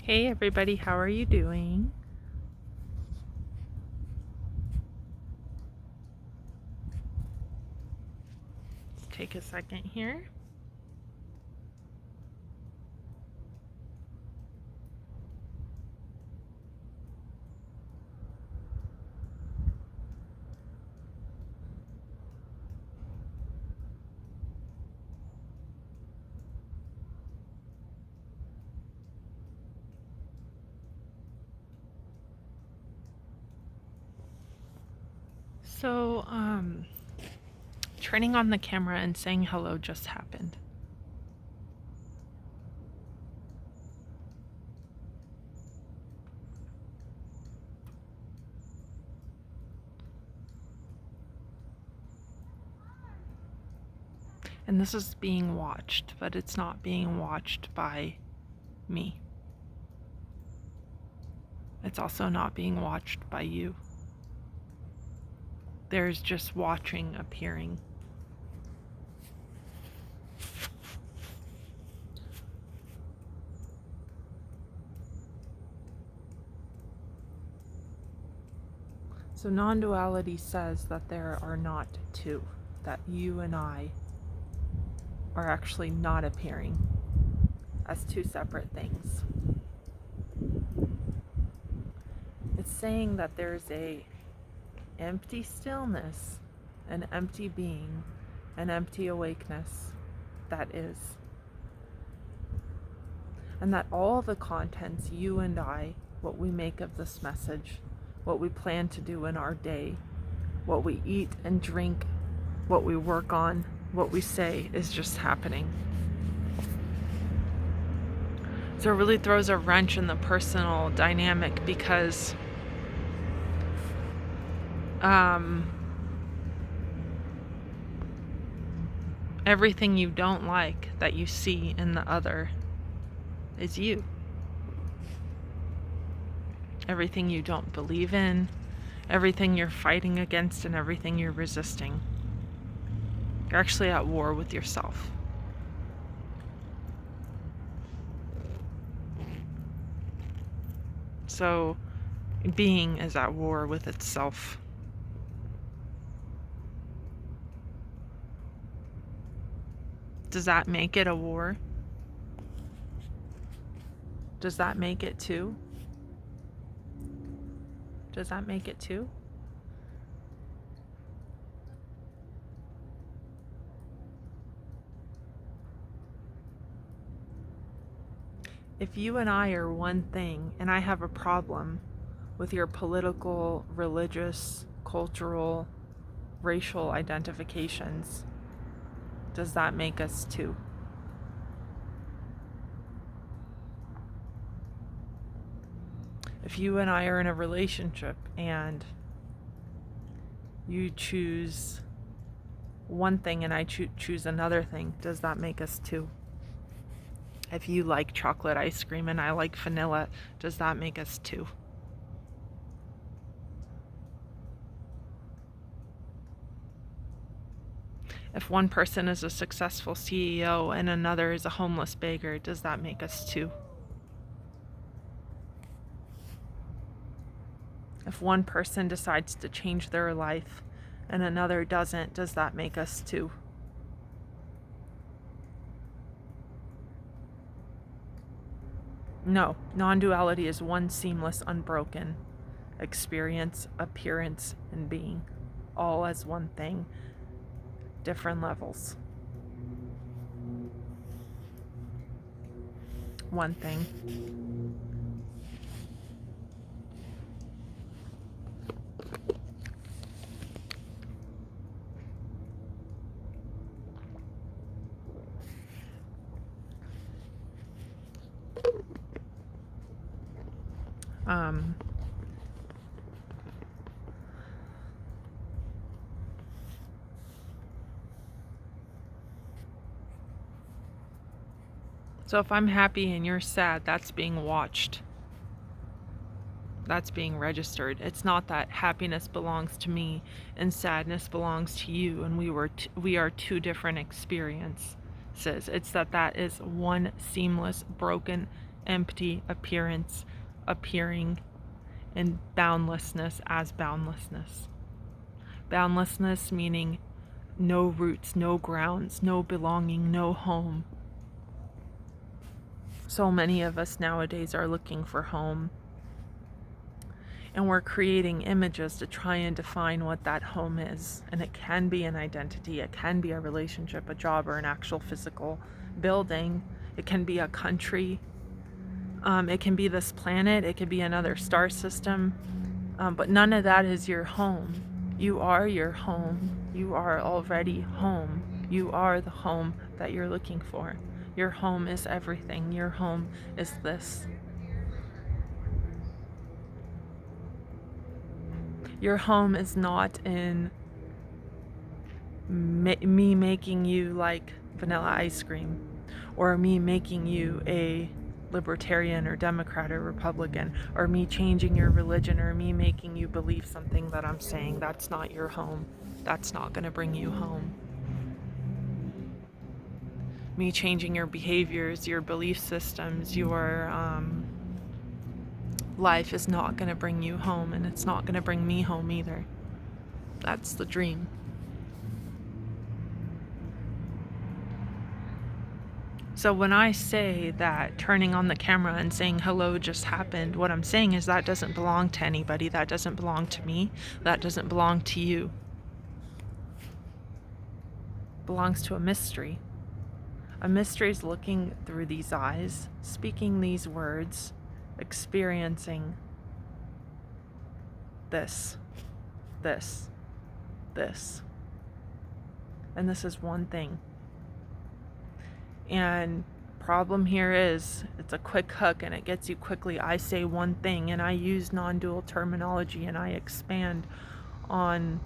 Hey everybody, how are you doing? Let's take a second here. So, turning on the camera and saying hello just happened. And this is being watched, but it's not being watched by me. It's also not being watched by you. There's just watching appearing. So non-duality says that there are not two, that you and I are actually not appearing as two separate things. It's saying that there's a empty stillness, an empty being, an empty awakeness that is. And that all the contents, you and I, what we make of this message, what we plan to do in our day, what we eat and drink, what we work on, what we say is just happening. So it really throws a wrench in the personal dynamic because everything you don't like that you see in the other is you. Everything you don't believe in, everything you're fighting against, and everything you're resisting. You're actually at war with yourself. So, being is at war with itself. Does that make it a war? Does that make it two? Does that make it two? If you and I are one thing, and I have a problem with your political, religious, cultural, racial identifications, does that make us two? If you and I are in a relationship and you choose one thing and I choose another thing, does that make us two? If you like chocolate ice cream and I like vanilla, does that make us two? If one person is a successful CEO and another is a homeless beggar, does that make us two? If one person decides to change their life and another doesn't, does that make us two? No, non-duality is one seamless, unbroken experience, appearance, and being, all as one thing, different levels. One thing. So if I'm happy and you're sad, that's being watched. That's being registered. It's not that happiness belongs to me and sadness belongs to you and we are two different experiences. It's that is one seamless, broken empty appearance appearing in boundlessness as boundlessness. Boundlessness meaning no roots, no grounds, no belonging, no home. So many of us nowadays are looking for home. And we're creating images to try and define what that home is. And it can be an identity, it can be a relationship, a job, or an actual physical building. It can be a country. It can be this planet. It could be another star system. But none of that is your home. You are your home. You are already home. You are the home that you're looking for. Your home is everything. Your home is this. Your home is not in me making you like vanilla ice cream, or me making you a libertarian or Democrat or Republican, or me changing your religion, or me making you believe something that I'm saying. That's not your home. That's not going to bring you home. Me changing your behaviors, your belief systems, your life is not going to bring you home, and it's not going to bring me home either. That's the dream. So when I say that turning on the camera and saying hello just happened, what I'm saying is that doesn't belong to anybody. That doesn't belong to me. That doesn't belong to you. It belongs to a mystery. A mystery is looking through these eyes, speaking these words, experiencing this. And this is one thing. And problem here is it's a quick hook and it gets you quickly. I say one thing and I use non-dual terminology and I expand on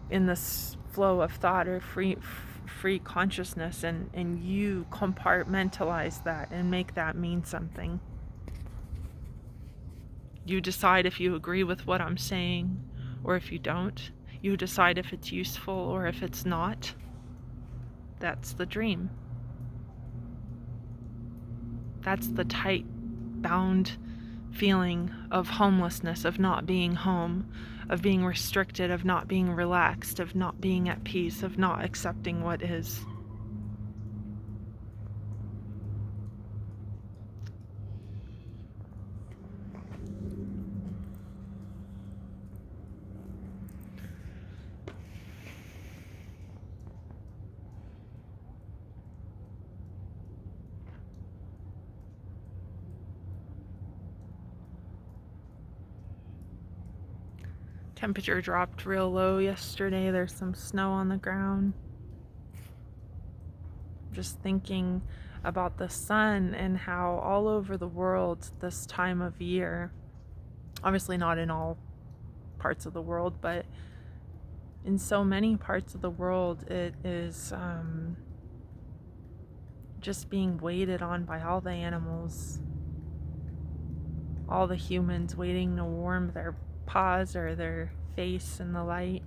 in this flow of thought or free consciousness, and you compartmentalize that and make that mean something. You decide if you agree with what I'm saying or if you don't. You decide if it's useful or if it's not. That's the dream. That's the tight, bound feeling of homelessness, of not being home, of being restricted, of not being relaxed, of not being at peace, of not accepting what is. Temperature dropped real low yesterday. There's some snow on the ground. Just thinking about the sun and how all over the world this time of year, obviously not in all parts of the world, but in so many parts of the world, it is just being waited on by all the animals, all the humans waiting to warm their paws or their face in the light.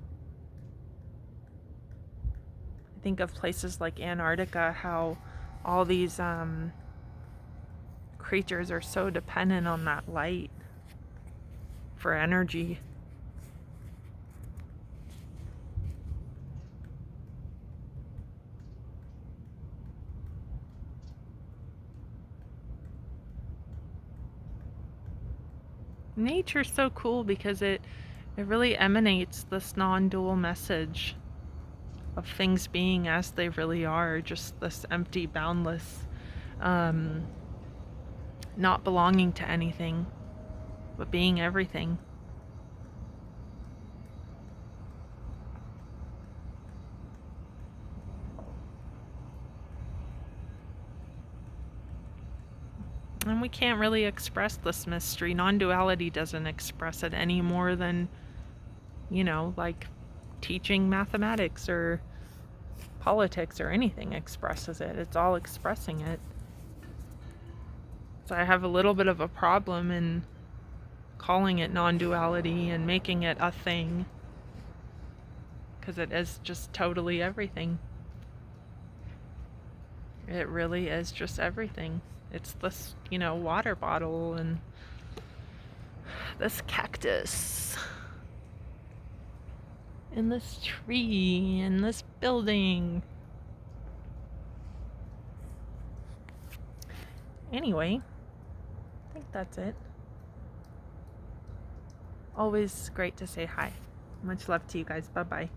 I think of places like Antarctica, how all these creatures are so dependent on that light for energy. Nature's so cool because it really emanates this non-dual message of things being as they really are, just this empty, boundless, not belonging to anything, but being everything. And we can't really express this mystery. Non-duality doesn't express it any more than, like teaching mathematics or politics or anything expresses it. It's all expressing it. So I have a little bit of a problem in calling it non-duality and making it a thing, because it is just totally everything. It really is just everything. It's this, water bottle and this cactus and this tree and this building. Anyway, I think that's it. Always great to say hi. Much love to you guys. Bye-bye.